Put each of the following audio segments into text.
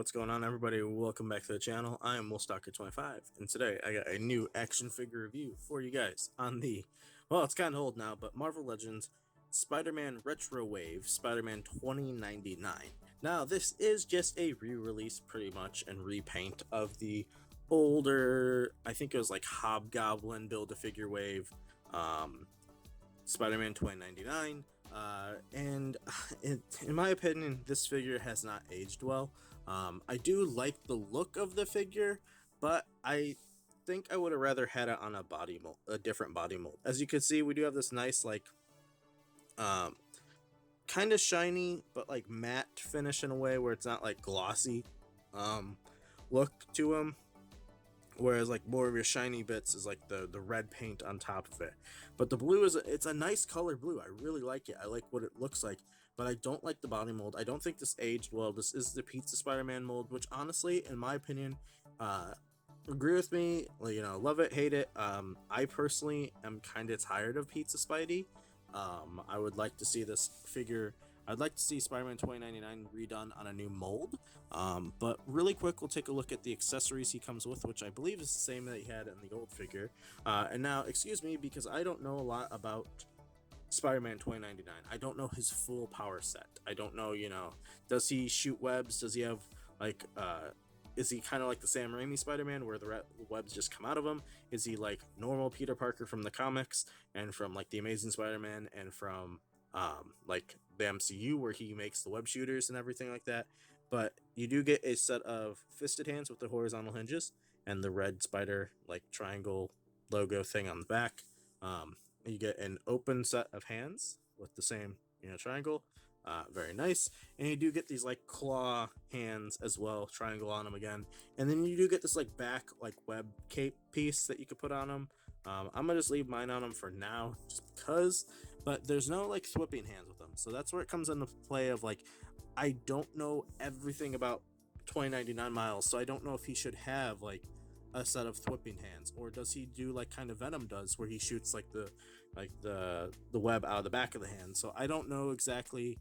what's going on, everybody? Welcome back to the channel. I am WolfStalker25, and today I got a new action figure review for you guys on the, well, it's kind of old now, but Marvel Legends Spider-Man Retro Wave Spider-Man 2099. Now, this is just a re-release, pretty much, and repaint of the older, I think it was like Hobgoblin Build-A-Figure Wave, Spider-Man 2099. In my opinion, this figure has not aged well. I do like the look of the figure, but I think I would have rather had it on a body mold, a different body mold. As you can see, we do have this nice, like, kind of shiny, but like matte finish in a way where it's not like glossy look to him. Whereas like more of your shiny bits is like the red paint on top of it. But the blue it's a nice color blue. I really like it. I like what it looks like, but I don't like the body mold. I don't think this aged well. This is the Pizza Spider-Man mold, which honestly, in my opinion, agree with me, love it, hate it. I personally am kind of tired of Pizza Spidey. I would like to see this figure. I'd like to see Spider-Man 2099 redone on a new mold. But really quick, we'll take a look at the accessories he comes with, which I believe is the same that he had in the old figure. And now, excuse me, because I don't know a lot about Spider-Man 2099. I don't know his full power set. I don't know, does he shoot webs? Does he have, like, is he kind of like the Sam Raimi Spider-Man where the webs just come out of him? Is he like normal Peter Parker from the comics and from like the Amazing Spider-Man and from like the MCU where he makes the web shooters and everything like that? But you do get a set of fisted hands with the horizontal hinges and the red spider like triangle logo thing on the back. You get an open set of hands with the same triangle. Very nice. And you do get these like claw hands as well, triangle on them again. And then you do get this like back like web cape piece that you could put on them. I'm gonna just leave mine on them for now just because, but there's no like thwipping hands with them. So that's where it comes into play of like, I don't know everything about 2099 Miles, so I don't know if he should have like a set of thwipping hands, or does he do like kind of Venom does where he shoots like the web out of the back of the hand. So I don't know exactly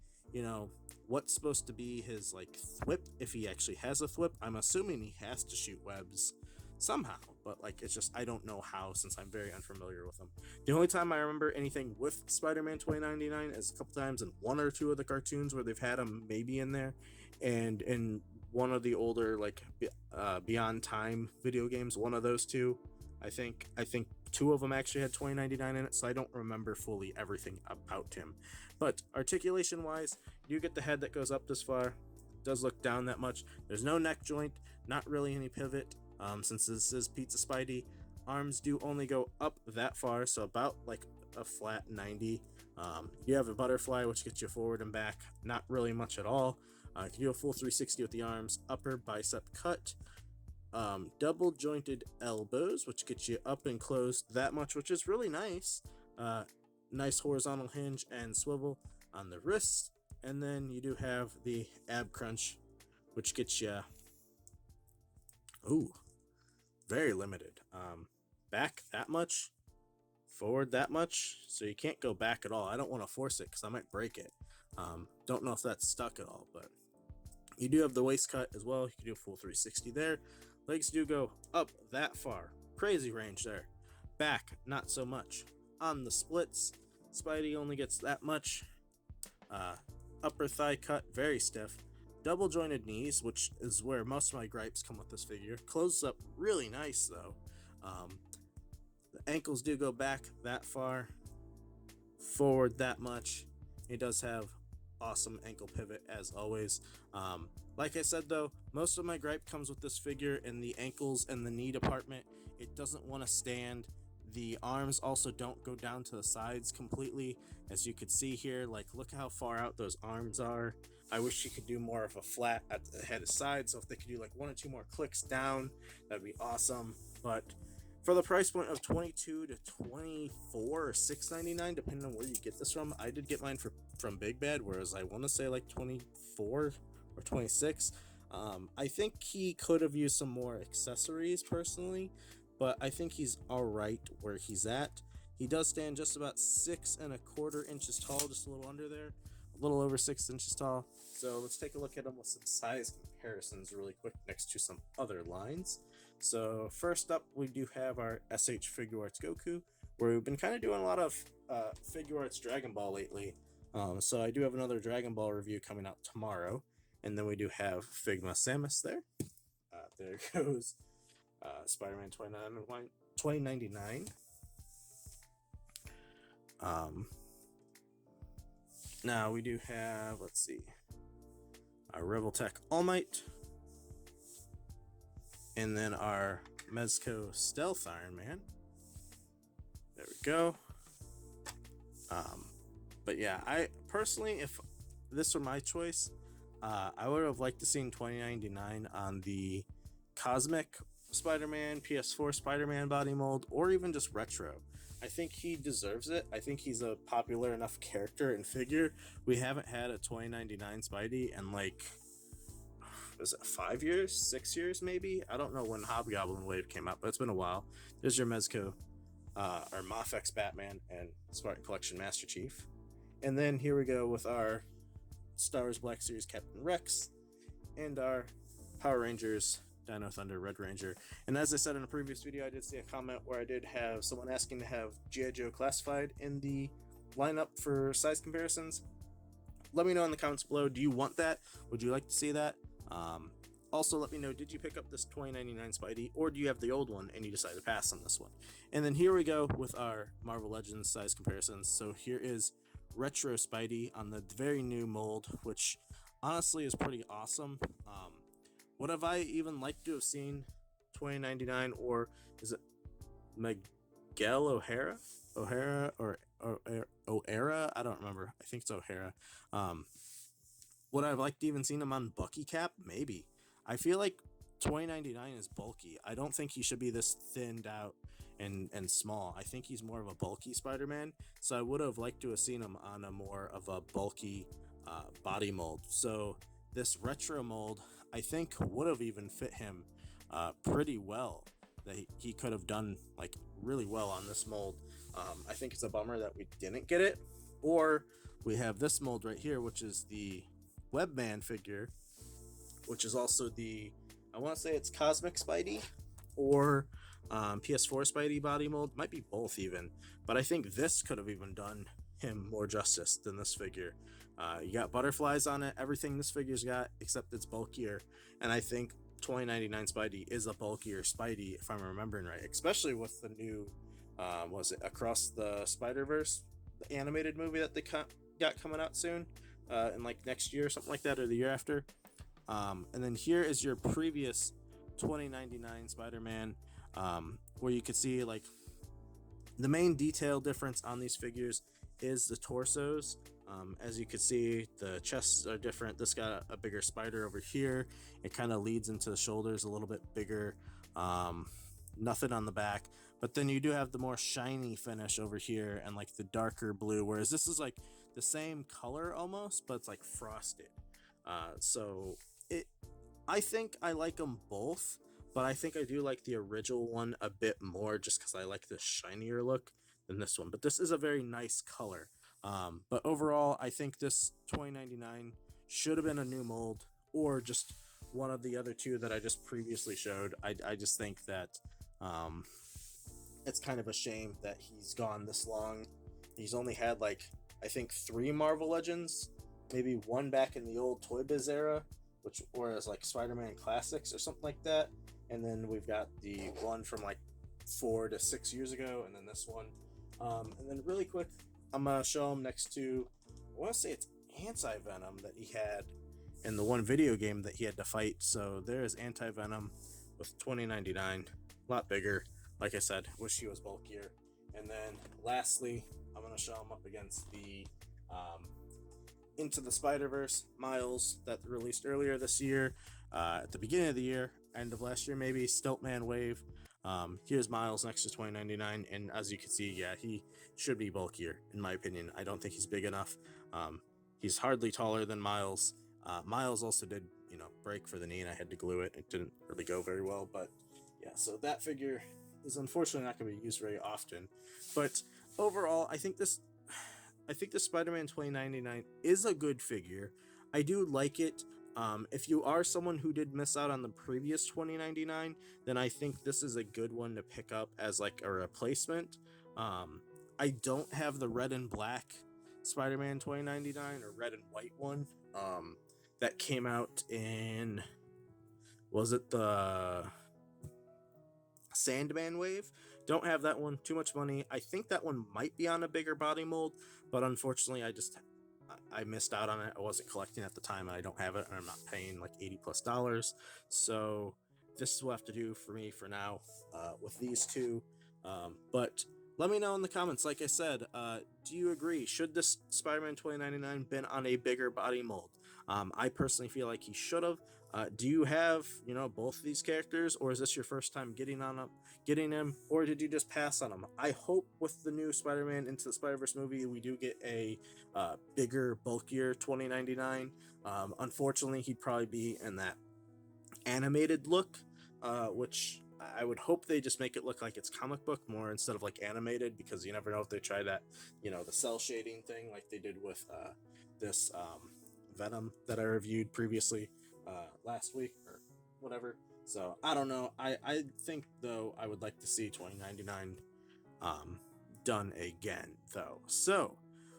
what's supposed to be his like thwip, if he actually has a thwip. I'm assuming he has to shoot webs somehow, but like it's just I don't know how, since I'm very unfamiliar with him. The only time I remember anything with Spider-Man 2099 is a couple times in one or two of the cartoons where they've had him maybe in there, and in one of the older like Beyond Time video games, one of those two, I think two of them actually had 2099 in it, so I don't remember fully everything about him. But articulation wise, you get the head that goes up this far, does look down that much. There's no neck joint, not really any pivot. Since this is Pizza Spidey, arms do only go up that far, so about like a flat 90. You have a butterfly, which gets you forward and back, not really much at all. You can do a full 360 with the arms, upper bicep cut, double jointed elbows, which gets you up and closed that much, which is really nice. Nice horizontal hinge and swivel on the wrists, and then you do have the ab crunch, which gets you very limited. Back that much, forward that much, so you can't go back at all. I don't want to force it because I might break it. Don't know if that's stuck at all, but you do have the waist cut as well. You can do a full 360 there. Legs do go up that far. Crazy range there. Back, not so much. On the splits, Spidey only gets that much. Upper thigh cut, very stiff. Double jointed knees, which is where most of my gripes come with this figure. Closes up really nice though. The ankles do go back that far, forward that much. It does have awesome ankle pivot as always. Like I said though, most of my gripe comes with this figure in the ankles and the knee department. It doesn't want to stand. The arms also don't go down to the sides completely, as you could see here. Like, look how far out those arms are. I wish you could do more of a flat at the head of side, so if they could do like one or two more clicks down, that'd be awesome. But for the price point of 22 to 24 or $6.99, depending on where you get this from, I did get mine from Big Bad, whereas I want to say like 24 or 26. I think he could have used some more accessories personally, but I think he's all right where he's at. He does stand just about 6 1/4 inches tall, just a little under there. little over 6 inches tall. So let's take a look at them with some size comparisons really quick next to some other lines. So first up, we do have our SH Figure Arts Goku, where we've been kind of doing a lot of Figure Arts Dragon Ball lately. So I do have another Dragon Ball review coming out tomorrow. And then we do have Figma Samus there. There goes Spider-Man 2099. Now we do have, let's see, our Rebel Tech All Might, and then our Mezco Stealth Iron Man. There we go. But yeah, I personally, if this were my choice, I would have liked to seen 2099 on the Cosmic Spider-Man, PS4 Spider-Man body mold, or even just retro. I think he deserves it. I think he's a popular enough character and figure. We haven't had a 2099 Spidey in like, was it 5 years, 6 years maybe? I don't know when Hobgoblin Wave came out, but it's been a while. There's your Mezco, our Mafex Batman and Spartan Collection Master Chief. And then here we go with our Star Wars Black Series Captain Rex and our Power Rangers Dino Thunder Red Ranger. And as I said in a previous video, I did see a comment where I did have someone asking to have G.I. Joe Classified in the lineup for size comparisons. Let me know in the comments below. Do you want that? Would you like to see that? Also, let me know, did you pick up this 2099 Spidey, or do you have the old one and you decided to pass on this one? And then here we go with our Marvel Legends size comparisons. So here is Retro Spidey on the very new mold, which honestly is pretty awesome. Would have I even liked to have seen 2099, or is it Miguel O'Hara? O'Hara? I don't remember. I think it's O'Hara. Would I have liked to even seen him on Bucky Cap? Maybe. I feel like 2099 is bulky. I don't think he should be this thinned out and small. I think he's more of a bulky Spider-Man, so I would have liked to have seen him on a more of a bulky body mold. So this retro mold, I think, would have even fit him pretty well. That he could have done like really well on this mold. I think it's a bummer that we didn't get it. Or we have this mold right here, which is the Webman figure, which is also the, I want to say it's Cosmic Spidey or PS4 Spidey body mold. Might be both even, but I think this could have even done him more justice than this figure. You got butterflies on it, everything this figure's got, except it's bulkier. And I think 2099 Spidey is a bulkier Spidey, if I'm remembering right, especially with the new, was it Across the Spider-Verse, the animated movie that they got coming out soon, in like next year or something like that, or the year after. And then here is your previous 2099 Spider-Man, where you could see like the main detail difference on these figures is the torsos. As you can see, the chests are different. This got a bigger spider over here. It kind of leads into the shoulders a little bit bigger. Nothing on the back. But then you do have the more shiny finish over here and like the darker blue, whereas this is like the same color almost, but it's like frosted. So I think I like them both, but I think I do like the original one a bit more just because I like the shinier look than this one. But this is a very nice color. But overall, I think this 2099 should have been a new mold or just one of the other two that I just previously showed. I just think that it's kind of a shame that he's gone this long. He's only had like, I think 3 Marvel Legends, maybe one back in the old Toy Biz era, which was like Spider-Man Classics or something like that. And then we've got the one from like 4 to 6 years ago, and then this one. And then really quick, I'm gonna show him next to, I want to say it's Anti-Venom that he had in the one video game that he had to fight. So there's Anti-Venom with 2099, a lot bigger. Like I said, wish he was bulkier. And then lastly, I'm gonna show him up against the Into the Spider-Verse Miles that released earlier this year, at the beginning of the year, end of last year maybe, Stiltman Wave. Here's Miles next to 2099, and as you can see, yeah, he should be bulkier in my opinion. I don't think he's big enough. He's hardly taller than Miles. Miles also did, break for the knee, and I had to glue it. It didn't really go very well, but yeah, so that figure is unfortunately not going to be used very often. But overall, I think this, I think the Spider-Man 2099 is a good figure. I do like it. If you are someone who did miss out on the previous 2099, then I think this is a good one to pick up as like a replacement. Um, I don't have the red and black Spider-Man 2099 or red and white one. That came out in, was it the Sandman wave? Don't have that one. Too much money. I think that one might be on a bigger body mold, but unfortunately, I missed out on it. I wasn't collecting at the time, and I don't have it, and I'm not paying like $80+. So this will have to do for me for now with these two. But let me know in the comments. Like I said, do you agree? Should this Spider-Man 2099 been on a bigger body mold? I personally feel like he should have. Do you have, both of these characters, or is this your first time getting him, or did you just pass on him? I hope with the new Spider-Man Into the Spider-Verse movie, we do get a bigger, bulkier 2099. Unfortunately, he'd probably be in that animated look, which I would hope they just make it look like it's comic book more instead of like animated, because you never know if they try that, the cell shading thing like they did with this Venom that I reviewed previously last week or whatever. So I don't know. I think though I would like to see 2099 done again though. So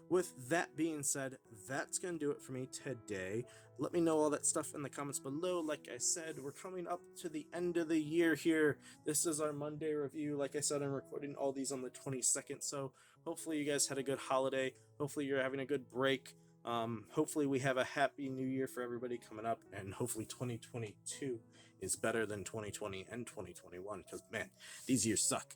with that being said, that's gonna do it for me today. Let me know all that stuff in the comments below. Like I said, we're coming up to the end of the year here. This is our Monday review. Like I said, I'm recording all these on the 22nd, so hopefully you guys had a good holiday. Hopefully you're having a good break. Hopefully we have a happy new year for everybody coming up, and hopefully 2022 is better than 2020 and 2021, because man, these years suck.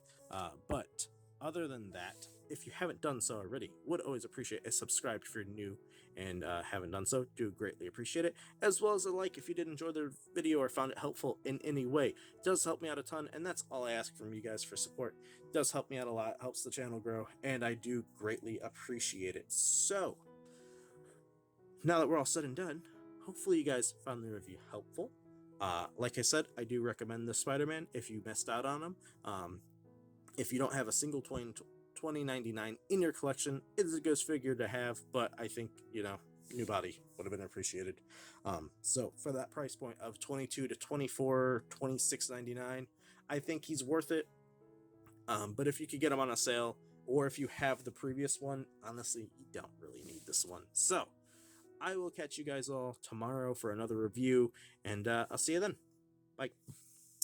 But other than that, if you haven't done so already, would always appreciate a subscribe if you're new and haven't done so. Do greatly appreciate it, as well as a like if you did enjoy the video or found it helpful in any way. It does help me out a ton, and that's all I ask from you guys for support. It does help me out a lot, helps the channel grow, and I do greatly appreciate it. So now that we're all said and done, hopefully you guys found the review helpful. Like I said, I do recommend this Spider-Man if you missed out on him. If you don't have a single 2099 in your collection, it's a good figure to have, but I think, new body would have been appreciated. So for that price point of $22 to $24, $26.99, I think he's worth it. But if you could get him on a sale, or if you have the previous one, honestly, you don't really need this one. So I will catch you guys all tomorrow for another review, and I'll see you then. Bye.